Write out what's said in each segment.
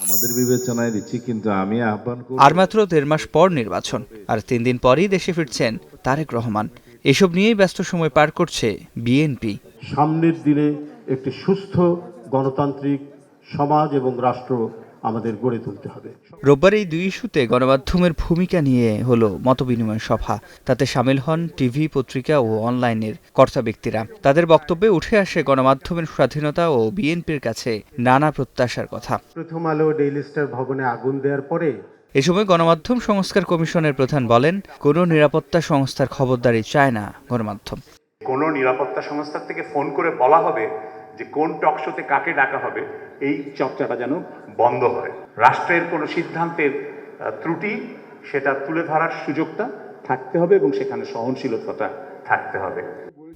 আমাদের বিবেচনায় দিচ্ছি, কিন্তু আমি আহ্বান করব। আর মাত্র ১.৫ মাস পর নির্বাচন, আর ৩ দিন পরই দেশে ফিরছেন তারেক রহমান। এসব নিয়েই ব্যস্ত সময় পার করছে বিএনপি। সামনের দিনে একটি সুস্থ গণতান্ত্রিক সমাজ এবং রাষ্ট্র আমাদের গড়ে তুলতে হবে। রোববার এই দুই ইস্যুতে গণমাধ্যমের ভূমিকা নিয়ে হলো মতবিনিময় সভা। তাতে সামিল হন টিভি, পত্রিকা ও অনলাইনের কর্তা ব্যক্তিরা। তাদের বক্তব্যে উঠে আসে গণমাধ্যমের স্বাধীনতা ও বিএনপির কাছে নানা প্রত্যাশার কথা। প্রথম আলো, ডেইলি স্টার ভবনে আগুন দেওয়ার পরে এ সময় গণমাধ্যম সংস্কার কমিশনের প্রধান বলেন, কোনো নিরাপত্তা সংস্থার খবরদারি চায় না গণমাধ্যম। কোনো নিরাপত্তা সংস্থার থেকে ফোন করে বলা হবে যে কোন টকশোতে কাকে ডাকা হবে, এই চর্চাটা যেন বন্ধ হয়। রাষ্ট্রের কোনো সিদ্ধান্তের ত্রুটি সেটা তুলে ধরার সুযোগটা থাকতে হবে এবং সেখানে সহনশীলতাটা থাকতে হবে।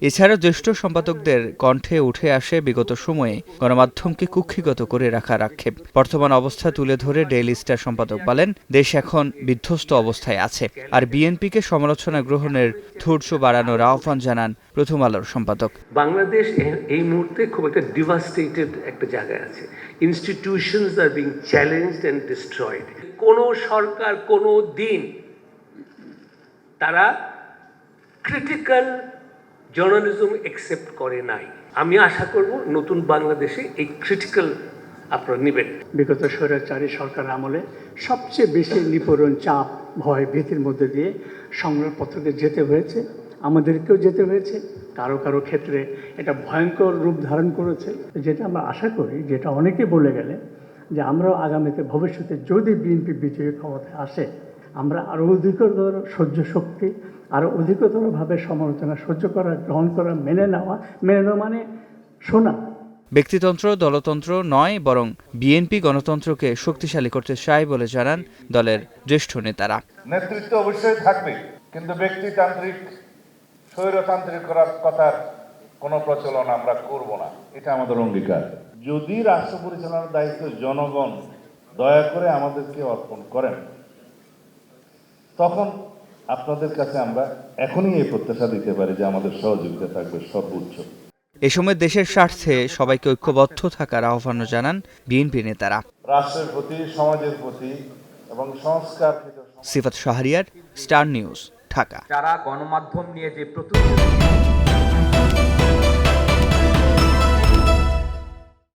এছাড়া জ্যেষ্ঠ সম্পাদকদের কণ্ঠে উঠে আসে বিগত সময়ে গণমাধ্যমকে কুক্ষিগত করে রাখার আক্ষেপ। বর্তমান অবস্থা তুলে ধরে ডেইলি স্টার সম্পাদক বলেন, দেশ এখন বিধ্বস্ত অবস্থায় আছে। আর বিএনপিকে সমালোচনা গ্রহণের ধৈর্য বাড়ানোর আহ্বান জানান প্রথম আলোর সম্পাদক। বাংলাদেশ এই মুহূর্তে খুব একটা ডিভাস্টেটেড একটা জায়গায় আছে। Institutions are being challenged and destroyed. কোনো সরকার কোনো দিন তারা ক্রিটিক্যাল জার্নালিজম অ্যাকসেপ্ট করে নাই। আমি আশা করব নতুন বাংলাদেশে এই ক্রিটিক্যাল আপনারা নেবেন। বিগত স্বৈরাচারী সরকার আমলে সবচেয়ে বেশি নিপীড়ন, চাপ, ভয়, ভীতির মধ্যে দিয়ে সংবাদপত্রকে যেতে হয়েছে, আমাদেরকেও যেতে হয়েছে। কারো কারো ক্ষেত্রে এটা ভয়ঙ্কর রূপ ধারণ করেছে। যেটা আমরা আশা করি, যেটা অনেকে বলে গেলে, যে আমরাও আগামীতে ভবিষ্যতে যদি বিএনপি বিজয়ী ক্ষমতায় আসে, আমরা আরও অধিকতর সহ্য শক্তি, আরও অধিকতরভাবে সমালোচনা সহ্য করা, গ্রহণ করা, মেনে নেওয়া মানে শোনা। ব্যক্তিতন্ত্র, দলতন্ত্র নয়, বরং বিএনপি গণতন্ত্রকে শক্তিশালী করতে চায় বলে জানান দলের জ্যেষ্ঠ নেতারা। নেতৃত্ব অবশ্যই থাকবে, কিন্তু ব্যক্তিতান্ত্রিক, স্বৈরতান্ত্রিক করার কথার কোনো প্রচলন আমরা করব না, এটা আমাদের অঙ্গীকার। যদি রাষ্ট্র পরিচালনার দায়িত্ব জনগণ দয়া করে আমাদেরকে অর্পণ করেন, তখন আপনাদের কাছে আমরা এখনই এই প্রত্যাশা দিতে পারি যে আমাদের সহযোগিতা থাকবে সর্বোচ্চ। এ সময় দেশের স্বার্থে সবাইকে ঐক্যবদ্ধ থাকার আহ্বান জানান বিএনপি নেতারা। রাষ্ট্রের প্রতি, সমাজের প্রতি এবং সংস্কার। সিফাত শাহরিয়ার, স্টার নিউজ, ঢাকা। যারা গণমাধ্যম নিয়ে যে প্রতিশ্রুতি